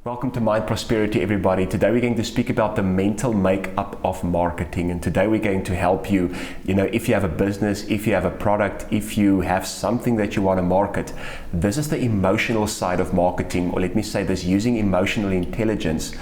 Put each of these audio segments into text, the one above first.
Welcome to Mind Prosperity, everybody. Today we're going to speak about the mental makeup of marketing, and today we're going to help you, if you have a business, if you have a product, if you have something that you want to market. This is the emotional side of marketing, or let me say this, using emotional intelligence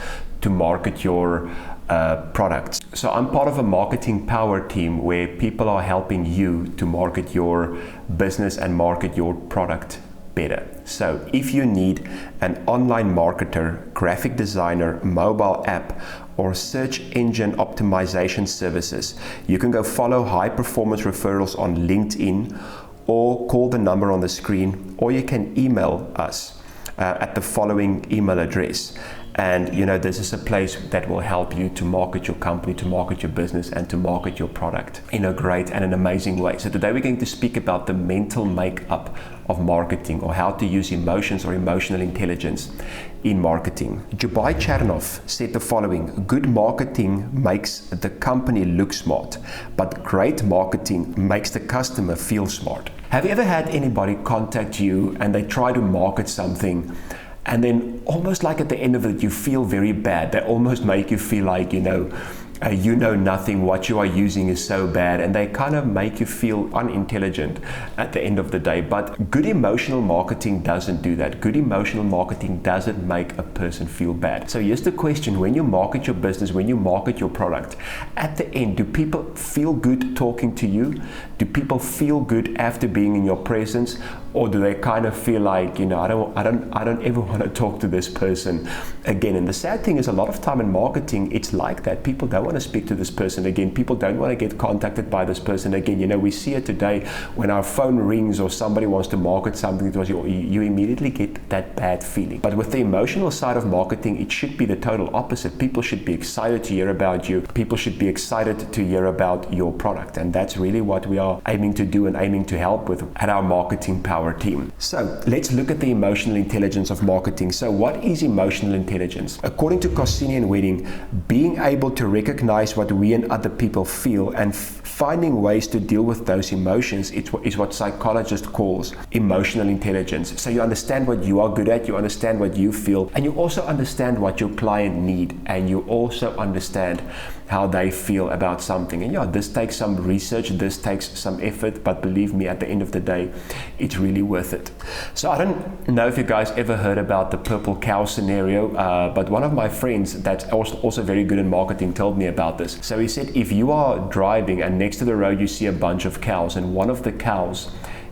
to market your products. So I'm part of a marketing power team where people are helping you to market your business and market your product better. So if you need an online marketer, graphic designer, mobile app, or search engine optimization services, you can go follow High Performance Referrals on LinkedIn, or call the number on the screen, or you can email us at the following email address. And this is a place that will help you to market your company, to market your business, and to market your product in a great and an amazing way. So today we're going to speak about the mental makeup of marketing, or how to use emotions or emotional intelligence in marketing. Jubai Chernoff said the following: good marketing makes the company look smart, but great marketing makes the customer feel smart. Have you ever had anybody contact you and they try to market something, and then almost like at the end of it, you feel very bad? They almost make you feel like, you know nothing, what you are using is so bad, and they kind of make you feel unintelligent at the end of the day. But good emotional marketing doesn't do that. Good emotional marketing doesn't make a person feel bad. So here's the question: when you market your business, when you market your product, at the end, do people feel good talking to you? Do people feel good after being in your presence? Or do they kind of feel like, I don't ever want to talk to this person again? And the sad thing is, a lot of time in marketing, it's like that. People don't want to speak to this person again. People don't want to get contacted by this person again. We see it today when our phone rings or somebody wants to market something to us, you immediately get that bad feeling. But with the emotional side of marketing, it should be the total opposite. People should be excited to hear about you. People should be excited to hear about your product. And that's really what we are aiming to do and aiming to help with at our marketing power team. So let's look at the emotional intelligence of marketing. So what is emotional intelligence? According to Cassini and Wedding, being able to recognize what we and other people feel and finding ways to deal with those emotions is what psychologists calls emotional intelligence. So you understand what you are good at, you understand what you feel, and you also understand what your client need, and you also understand how they feel about something. And this takes some research, this takes some effort, but believe me, at the end of the day, it's really worth it. So I don't know if you guys ever heard about the purple cow scenario, but one of my friends that's also very good in marketing told me about this. So he said, if you are driving and next to the road you see a bunch of cows and one of the cows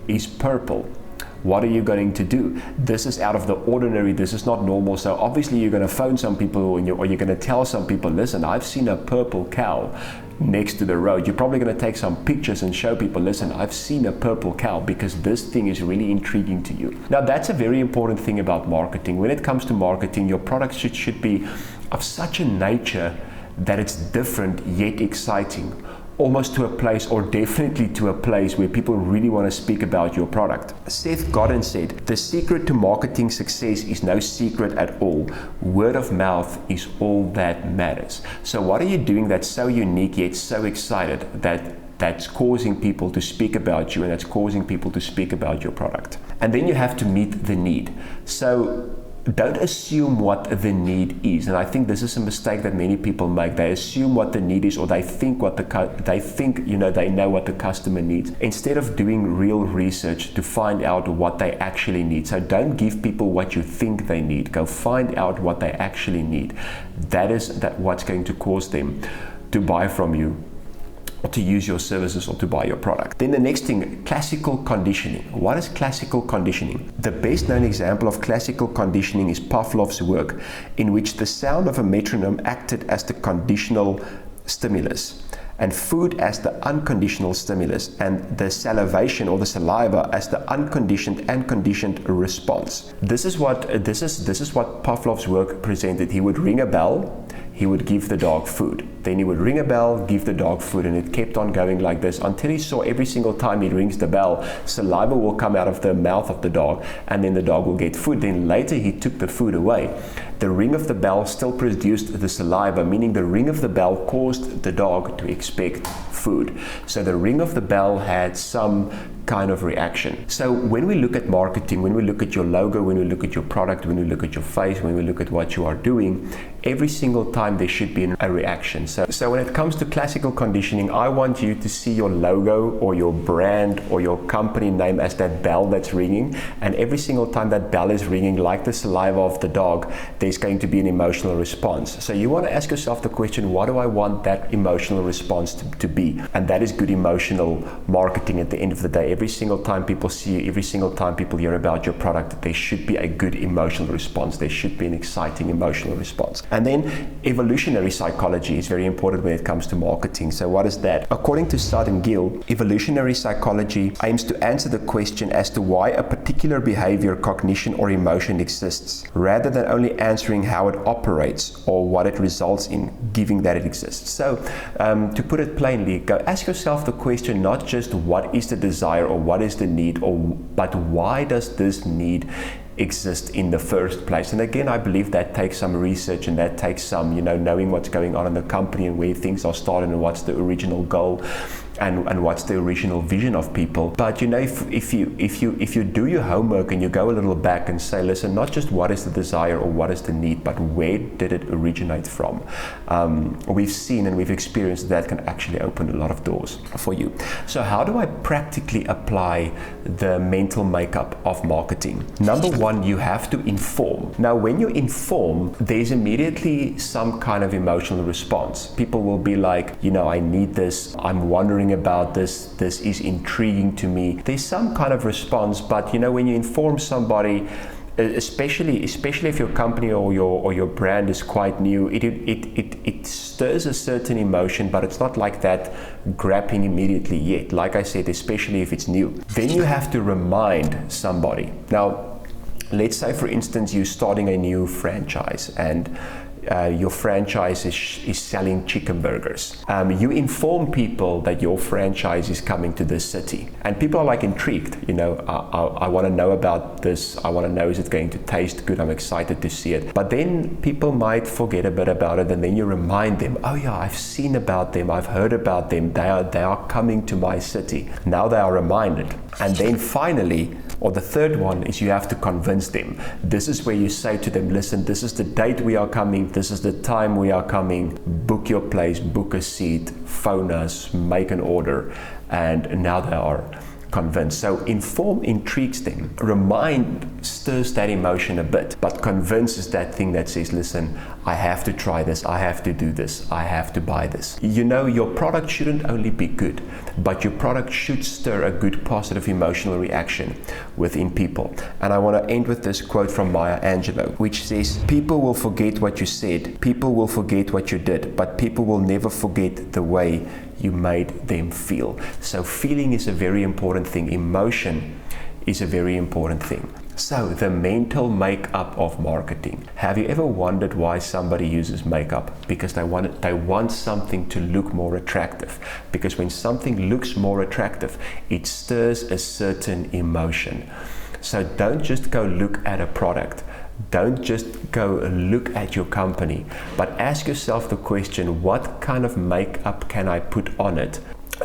is purple, what are you going to do? This is out of the ordinary. This is not normal. So obviously you're going to phone some people, or you're going to tell some people, listen, I've seen a purple cow next to the road. You're probably going to take some pictures and show people, listen, I've seen a purple cow, because this thing is really intriguing to you. Now that's a very important thing about marketing. When it comes to marketing, your product should be of such a nature that it's different yet exciting, almost to a place, or definitely to a place, where people really want to speak about your product. Seth Godin said, the secret to marketing success is no secret at all. Word of mouth is all that matters. So what are you doing that's so unique yet so excited that's causing people to speak about you, and that's causing people to speak about your product? And then you have to meet the need. So don't assume what the need is, and I think this is a mistake that many people make. They assume what the need is, or they think they know what the customer needs, instead of doing real research to find out what they actually need. So don't give people what you think they need. Go find out what they actually need. That is what's going to cause them to buy from you, or to use your services, or to buy your product. Then the next thing, classical conditioning. What is classical conditioning? The best known example of classical conditioning is Pavlov's work, in which the sound of a metronome acted as the conditional stimulus, and food as the unconditional stimulus, and the salivation or the saliva as the unconditioned and conditioned response. This is what Pavlov's work presented. He would ring a bell, he would give the dog food. Then he would ring a bell, give the dog food, and it kept on going like this until he saw every single time he rings the bell, saliva will come out of the mouth of the dog, and then the dog will get food. Then later he took the food away. The ring of the bell still produced the saliva, meaning the ring of the bell caused the dog to expect food. So the ring of the bell had some kind of reaction. So when we look at marketing, when we look at your logo, when we look at your product, when we look at your face, when we look at what you are doing, every single time there should be a reaction. So when it comes to classical conditioning, I want you to see your logo or your brand or your company name as that bell that's ringing, and every single time that bell is ringing, like the saliva of the dog, there's going to be an emotional response. So you want to ask yourself the question, what do I want that emotional response to be? And that is good emotional marketing at the end of the day. Every single time people see you, every single time people hear about your product, there should be a good emotional response. There should be an exciting emotional response. And then evolutionary psychology is very important when it comes to marketing. So what is that? According to Sud and Gill, evolutionary psychology aims to answer the question as to why a particular behavior, cognition, or emotion exists, rather than only answering how it operates or what it results in, giving that it exists. So to put it plainly, go ask yourself the question, not just what is the desire or what is the need, but why does this need exist in the first place? And again, I believe that takes some research, and that takes some, knowing what's going on in the company and where things are started and what's the original goal and what's the original vision of people. But if you do your homework and you go a little back and say, listen, not just what is the desire or what is the need, but where did it originate from? We've seen and we've experienced that can actually open a lot of doors for you. So how do I practically apply the mental makeup of marketing? Number one, you have to inform. Now, when you inform, there's immediately some kind of emotional response. People will be like, I need this, I'm wondering about this is intriguing to me. There's some kind of response, but when you inform somebody, especially if your company or your brand is quite new, it stirs a certain emotion, but it's not like that grabbing immediately yet. Like I said, especially if it's new. Then you have to remind somebody. Now, let's say, for instance, you're starting a new franchise and your franchise is selling chicken burgers. You inform people that your franchise is coming to this city, and people are like intrigued. I want to know about this. I want to know, is it going to taste good? I'm excited to see it. But then people might forget a bit about it, and then you remind them, oh yeah, I've seen about them, I've heard about them, they are coming to my city. Now they are reminded. And then finally, or the third one, is you have to convince them. This is where you say to them, listen, this is the date we are coming, this is the time we are coming, book your place, book a seat, phone us, make an order. And now they are convinced. So inform intrigues them. Remind stirs that emotion a bit, but convince is that thing that says, listen, I have to try this, I have to do this, I have to buy this. Your product shouldn't only be good, but your product should stir a good positive emotional reaction within people. And I want to end with this quote from Maya Angelou, which says, people will forget what you said, people will forget what you did, but people will never forget the way you made them feel. So feeling is a very important thing. Emotion is a very important thing. So the mental makeup of marketing. Have you ever wondered why somebody uses makeup? Because they want something to look more attractive. Because when something looks more attractive, it stirs a certain emotion. So don't just go look at a product. Don't just go look at your company, but ask yourself the question, what kind of makeup can I put on it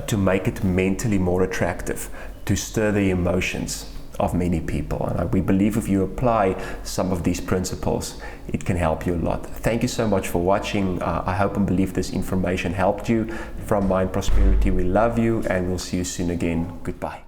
to make it mentally more attractive, to stir the emotions of many people? And we believe if you apply some of these principles, it can help you a lot. Thank you so much for watching. I hope and believe this information helped you. From Mind Prosperity, we love you, and we'll see you soon again. Goodbye.